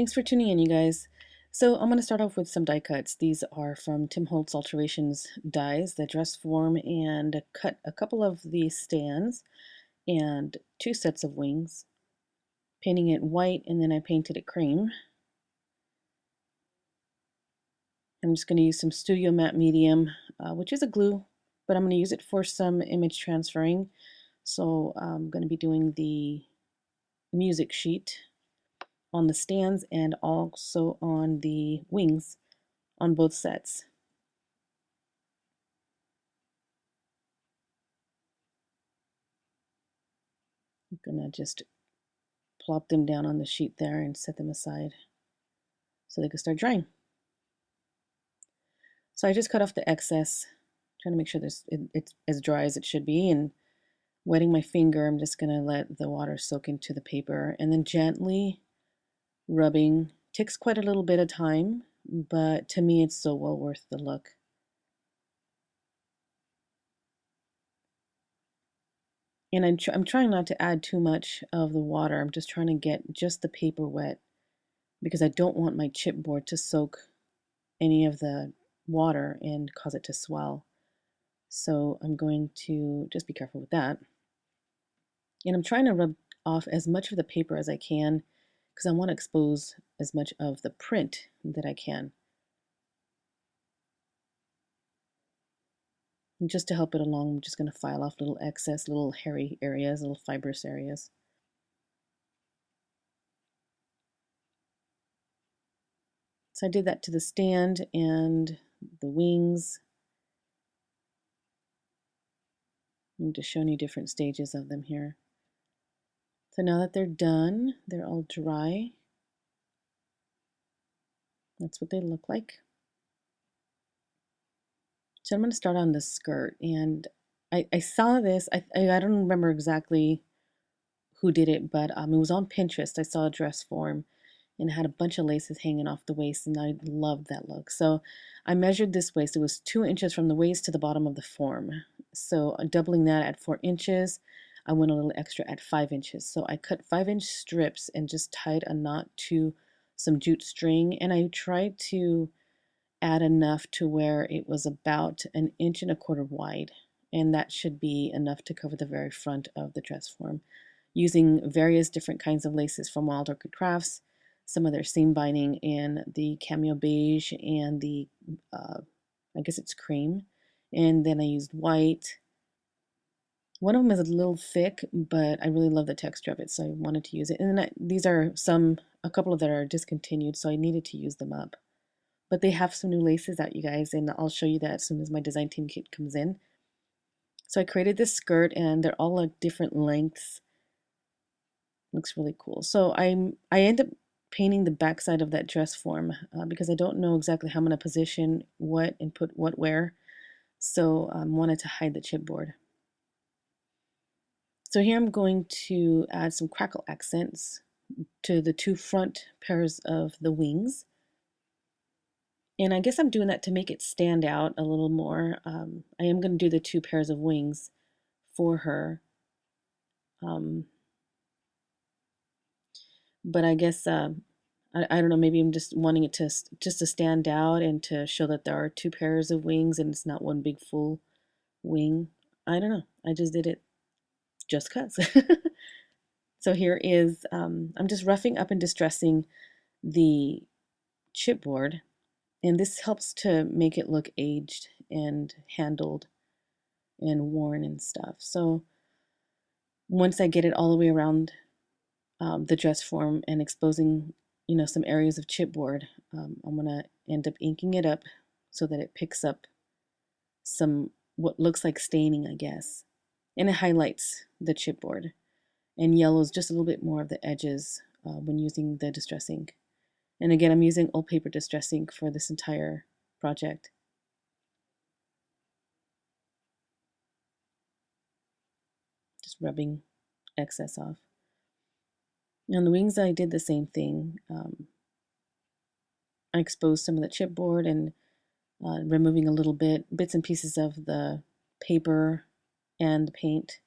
Thanks for tuning in, you guys. So I'm going to start off with some die cuts. These are from Tim Holtz Alterations dies, the dress form, and cut a couple of the stands and two sets of wings, painting it white, and then I painted it cream. I'm just going to use some Studio Matte Medium, which is a glue, but I'm going to use it for some image transferring. So I'm going to be doing the music sheet on the stands and also on the wings on both sets. I'm gonna just plop them down on the sheet there and set them aside so they can start drying. So I just cut off the excess, trying to make sure it's as dry as it should be, and wetting my finger, I'm just gonna let the water soak into the paper and then gently rubbing. Takes quite a little bit of time, but to me it's so well worth the look. And I'm trying not to add too much of the water. I'm just trying to get just the paper wet because I don't want my chipboard to soak any of the water and cause it to swell. So I'm going to just be careful with that. And I'm trying to rub off as much of the paper as I can because I want to expose as much of the print that I can. And just to help it along, I'm just going to file off little excess, little hairy areas, little fibrous areas. So I did that to the stand and the wings. I'm just showing you different stages of them here. So now that they're done, they're all dry. That's what they look like. So I'm going to start on the skirt, and I saw this. I don't remember exactly who did it, but it was on Pinterest. I saw a dress form, and it had a bunch of laces hanging off the waist, and I loved that look. So I measured this waist. It was 2 inches from the waist to the bottom of the form. So doubling that at 4 inches, I went a little extra at 5 inches. So I cut 5-inch strips and just tied a knot to some jute string, and I tried to add enough to where it was about 1.25 inches wide, and that should be enough to cover the very front of the dress form, using various different kinds of laces from Wild Orchid Crafts, some of their seam binding in the cameo beige and the I guess it's cream, and then I used white. One of them is a little thick, but I really love the texture of it, so I wanted to use it. And then these are a couple of that are discontinued, so I needed to use them up. But they have some new laces out, you guys, and I'll show you that as soon as my design team kit comes in. So I created this skirt, and they're all like different lengths. Looks really cool. So I end up painting the back side of that dress form because I don't know exactly how I'm going to position what and put what where. So I wanted to hide the chipboard. So here I'm going to add some crackle accents to the two front pairs of the wings. And I guess I'm doing that to make it stand out a little more. I am going to do the 2 pairs of wings for her. But I guess, I don't know, maybe I'm just wanting it to just to stand out and to show that there are 2 pairs of wings and it's not one big full wing. I don't know. I just did it just 'cause. So here is, I'm just roughing up and distressing the chipboard, and this helps to make it look aged and handled and worn and stuff. So once I get it all the way around the dress form and exposing, some areas of chipboard, I'm gonna end up inking it up so that it picks up some what looks like staining, I guess, and it highlights the chipboard and yellows just a little bit more of the edges when using the distress ink. And again, I'm using old paper distress ink for this entire project. Just rubbing excess off. On the wings, I did the same thing. I exposed some of the chipboard and removing a little bits and pieces of the paper and the paint.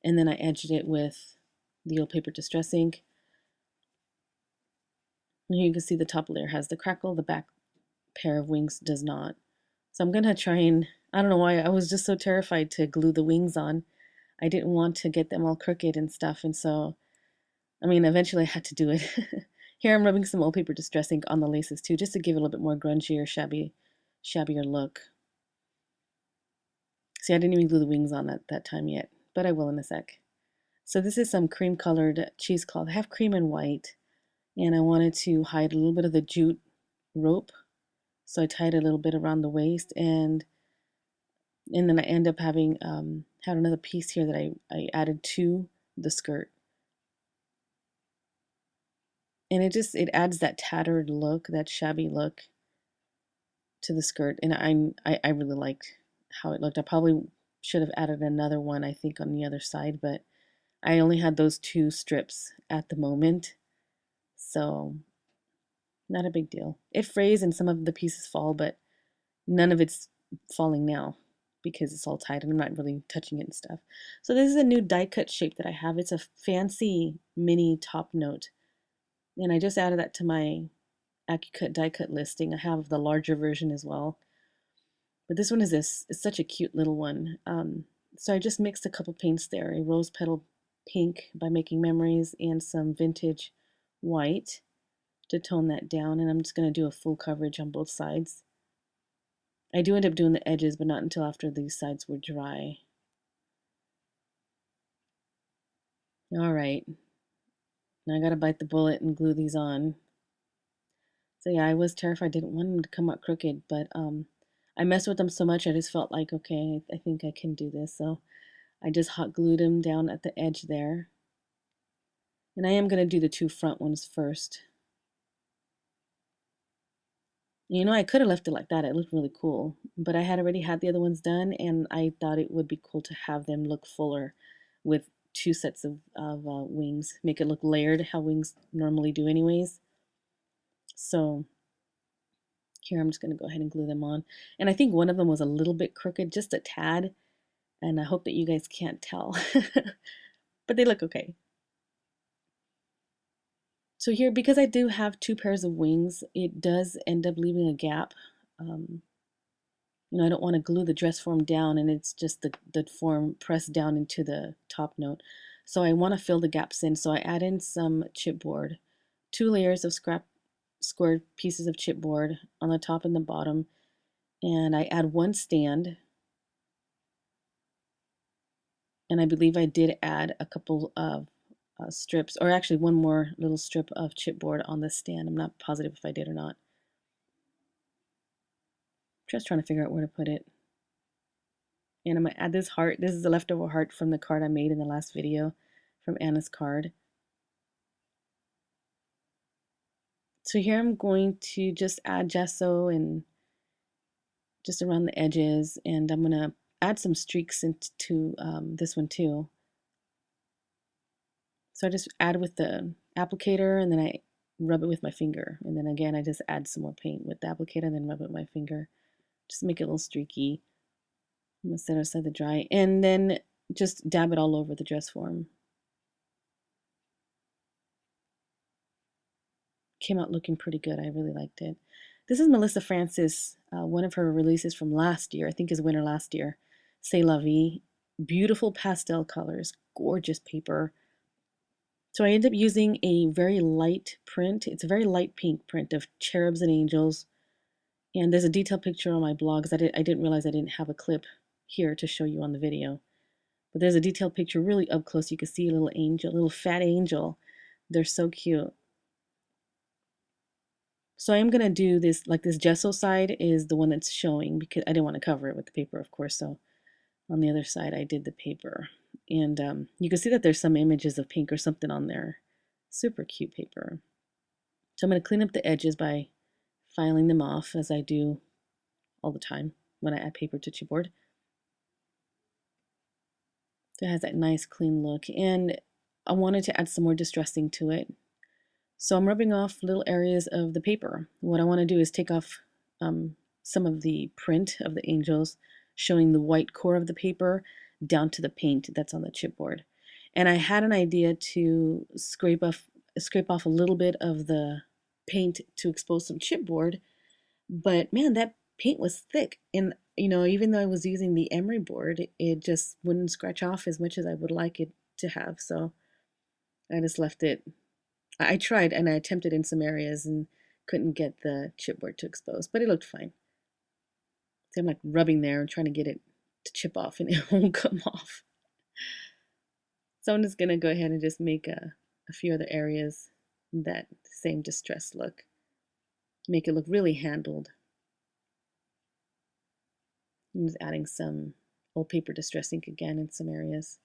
And then I edged it with the old paper distress ink. And here you can see the top layer has the crackle, the back pair of wings does not. So I'm gonna try and, I don't know why, I was just so terrified to glue the wings on. I didn't want to get them all crooked and stuff, and so, I mean, eventually I had to do it. Here I'm rubbing some old paper distress ink on the laces too, just to give it a little bit more grungy or shabbier look. See, I didn't even glue the wings on at that time yet, but I will in a sec. So this is some cream colored cheesecloth. I have cream and white, and I wanted to hide a little bit of the jute rope. So I tied a little bit around the waist, and then I end up having had another piece here that I added to the skirt. And it adds that tattered look, that shabby look to the skirt, and I really liked how it looked. I probably should have added another one, I think, on the other side, but I only had those two strips at the moment, so not a big deal. It frays and some of the pieces fall, but none of it's falling now because it's all tight and I'm not really touching it and stuff. So this is a new die cut shape that I have. It's a fancy mini top note, and I just added that to my AccuCut die cut listing. I have the larger version as well, but this one is it's such a cute little one. So I just mixed a couple paints there, a rose petal pink by Making Memories and some vintage white to tone that down, and I'm just going to do a full coverage on both sides. I do end up doing the edges, but not until after these sides were dry. All right, now I gotta bite the bullet and glue these on. So yeah, I was terrified. I didn't want them to come out crooked, but I messed with them so much, I just felt like, okay, I think I can do this. So I just hot glued them down at the edge there. And I am gonna do the two front ones first. You know, I could have left it like that. It looked really cool, but I had already had the other ones done, and I thought it would be cool to have them look fuller with two sets of wings. Make it look layered, how wings normally do anyways. So here I'm just going to go ahead and glue them on. And I think one of them was a little bit crooked, just a tad, and I hope that you guys can't tell. But they look okay. So here, because I do have two pairs of wings, it does end up leaving a gap. You know, I don't want to glue the dress form down and it's just the form pressed down into the top note. So I want to fill the gaps in. So I add in some chipboard, 2 layers of scrap square pieces of chipboard on the top and the bottom. And I add one stand. And I believe I did add a couple of strips, or actually one more little strip of chipboard on the stand. I'm not positive if I did or not. Just trying to figure out where to put it. And I'm going to add this heart. This is a leftover heart from the card I made in the last video from Anna's card. So here I'm going to just add gesso and just around the edges, and I'm going to add some streaks into this one too. So I just add with the applicator and then I rub it with my finger. And then again, I just add some more paint with the applicator and then rub it with my finger. Just make it a little streaky. I'm going to set it aside to dry. And then just dab it all over the dress form. Came out looking pretty good. I really liked it. This is Melissa Francis, one of her releases from last year. I think is winter last year. C'est la vie. Beautiful pastel colors. Gorgeous paper. So I ended up using a very light print. It's a very light pink print of cherubs and angels. And there's a detailed picture on my blog because I didn't realize I didn't have a clip here to show you on the video. But there's a detailed picture really up close. You can see a little angel, a little fat angel. They're so cute. So I am going to do this, like this gesso side is the one that's showing because I didn't want to cover it with the paper, of course. So on the other side, I did the paper. And you can see that there's some images of pink or something on there. Super cute paper. So I'm going to clean up the edges by filing them off as I do all the time when I add paper to chipboard. So it has that nice clean look. And I wanted to add some more distressing to it. So I'm rubbing off little areas of the paper. What I want to do is take off some of the print of the angels, showing the white core of the paper down to the paint that's on the chipboard. And I had an idea to scrape off a little bit of the paint to expose some chipboard, but man, that paint was thick. And, even though I was using the emery board, it just wouldn't scratch off as much as I would like it to have. So I just left it. I tried and I attempted in some areas and couldn't get the chipboard to expose, but it looked fine. So I'm like rubbing there and trying to get it to chip off and it won't come off. So I'm just going to go ahead and just make a few other areas that same distressed look. Make it look really handled. I'm just adding some old paper distress ink again in some areas.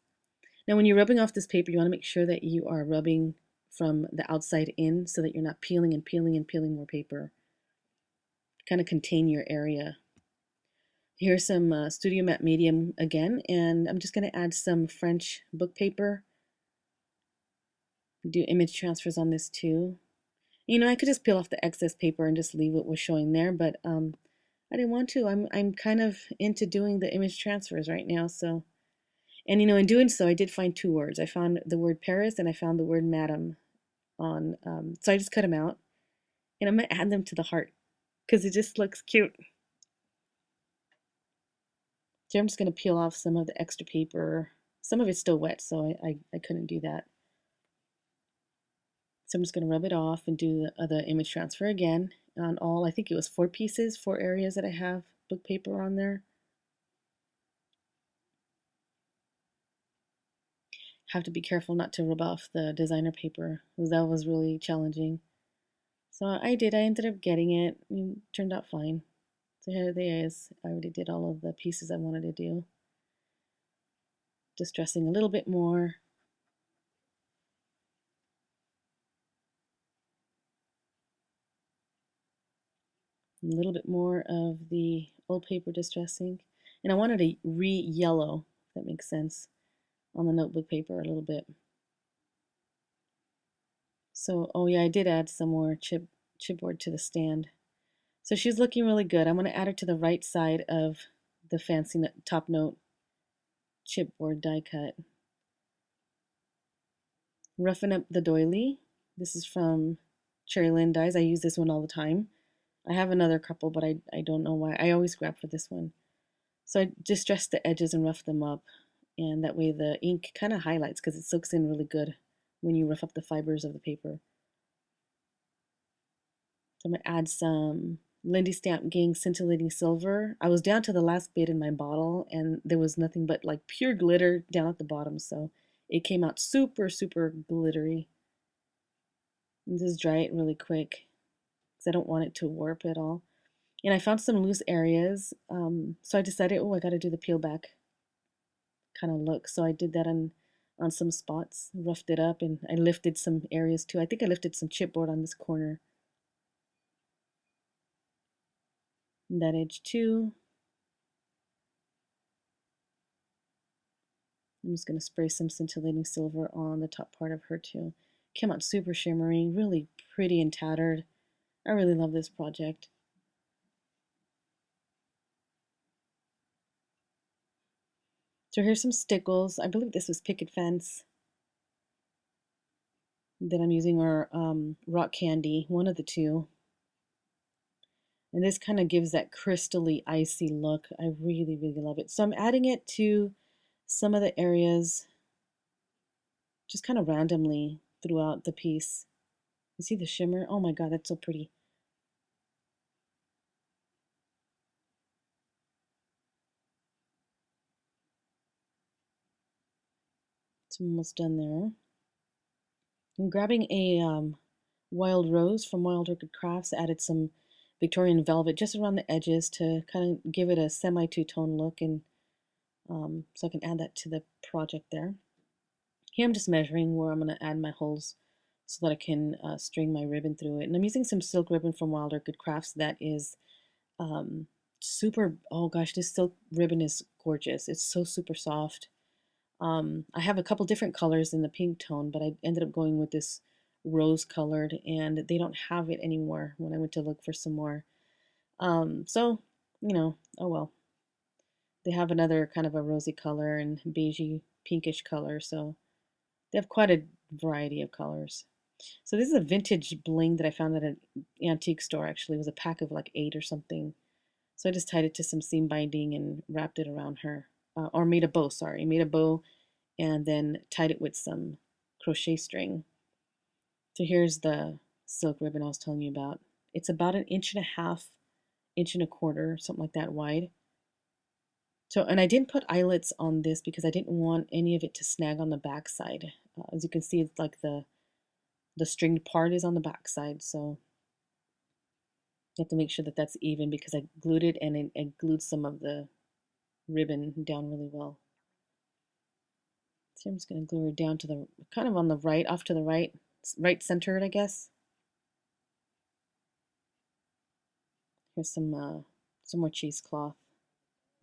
Now when you're rubbing off this paper, you want to make sure that you are rubbing from the outside in so that you're not peeling and peeling and peeling more paper. Kind of contain your area. Here's some Studio Matte Medium again, and I'm just going to add some French book paper. Do image transfers on this too. I could just peel off the excess paper and just leave what was showing there, but I didn't want to. I'm kind of into doing the image transfers right now, so. And in doing so, I did find two words. I found the word Paris and I found the word Madam on. So I just cut them out, and I'm gonna add them to the heart because it just looks cute. So I'm just going to peel off some of the extra paper. Some of it's still wet, so I couldn't do that. So I'm just going to rub it off and do the image transfer again on all, I think it was 4 pieces, 4 areas that I have book paper on there. Have to be careful not to rub off the designer paper because that was really challenging. So I did. I ended up getting it. It turned out fine. So here it is. I already did all of the pieces I wanted to do. Distressing a little bit more. A little bit more of the old paper distressing. And I wanted to re-yellow, if that makes sense, on the notebook paper a little bit. So, oh yeah, I did add some more chipboard to the stand. So she's looking really good. I'm going to add her to the right side of the fancy top note chipboard die cut. Roughen up the doily. This is from Cherry Lynn Dies. I use this one all the time. I have another couple, but I don't know why. I always grab for this one. So I distress the edges and rough them up. And that way the ink kind of highlights because it soaks in really good when you rough up the fibers of the paper. So I'm going to add some Lindy Stamp Gang Scintillating Silver. I was down to the last bit in my bottle and there was nothing but like pure glitter down at the bottom. So it came out super, super glittery. And just dry it really quick because I don't want it to warp at all. And I found some loose areas. So I decided, oh, I got to do the peel back kind of look. So I did that on some spots, roughed it up, and I lifted some areas too. I think I lifted some chipboard on this corner. And that edge too. I'm just going to spray some scintillating silver on the top part of her too. Came out super shimmering, really pretty and tattered. I really love this project. So here's some stickles. I believe this was Picket Fence that I'm using, or Rock Candy, one of the two. And this kind of gives that crystally icy look. I really, really love it. So I'm adding it to some of the areas just kind of randomly throughout the piece. You see the shimmer? Oh my God, that's so pretty. It's almost done there. I'm grabbing a wild rose from Wild Orchid Crafts. Added some Victorian velvet just around the edges to kind of give it a semi two-tone look, and so I can add that to the project there. Here I'm just measuring where I'm going to add my holes so that I can string my ribbon through it. And I'm using some silk ribbon from Wild Orchid Crafts that is super, oh gosh, this silk ribbon is gorgeous. It's so super soft. I have a couple different colors in the pink tone, but I ended up going with this rose colored, and they don't have it anymore when I went to look for some more. So, oh well. They have another kind of a rosy color and beigey pinkish color, so they have quite a variety of colors. So this is a vintage bling that I found at an antique store. Actually, it was a pack of like 8 or something. So I just tied it to some seam binding and wrapped it around her, or made a bow. Sorry, made a bow, and then tied it with some crochet string. So here's the silk ribbon I was telling you about. It's about an inch and a half, inch and a quarter, something like that wide. So, and I didn't put eyelets on this because I didn't want any of it to snag on the back side. As you can see, it's like the stringed part is on the back side, so you have to make sure that that's even because I glued it and I glued some of the ribbon down really well. So I'm just going to glue her down to the, kind of on the right, off to the right, right centered, I guess. Here's some more cheesecloth.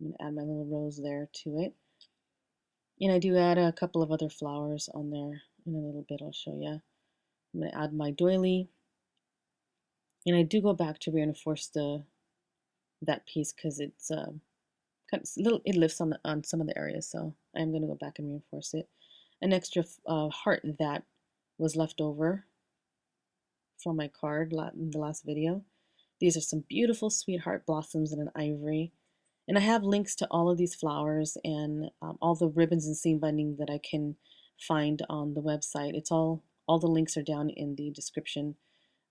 I'm going to add my little rose there to it. And I do add a couple of other flowers on there in a little bit, I'll show you. I'm going to add my doily. And I do go back to reinforce that piece because it's kind of little, it lifts on some of the areas, so I'm going to go back and reinforce it. An extra heart that was left over from my card in the last video. These are some beautiful sweetheart blossoms in an ivory. And I have links to all of these flowers and all the ribbons and seam binding that I can find on the website. It's all the links are down in the description.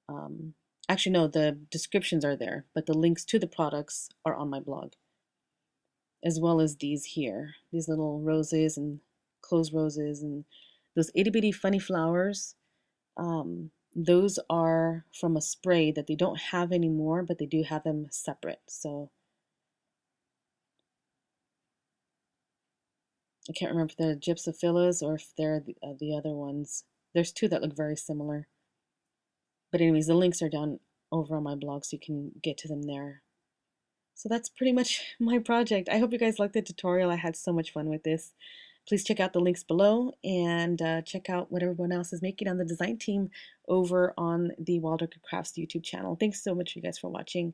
Um, Actually, no, the descriptions are there, but the links to the products are on my blog, as well as these here. These little roses and closed roses and those itty bitty funny flowers. Those are from a spray that they don't have anymore, but they do have them separate. So I can't remember if they're gypsophilas or if they're the other ones. There's two that look very similar. But anyways, the links are down over on my blog so you can get to them there. So that's pretty much my project. I hope you guys liked the tutorial. I had so much fun with this. Please check out the links below and check out what everyone else is making on the design team over on the Wilder Crafts YouTube channel. Thanks so much, you guys, for watching.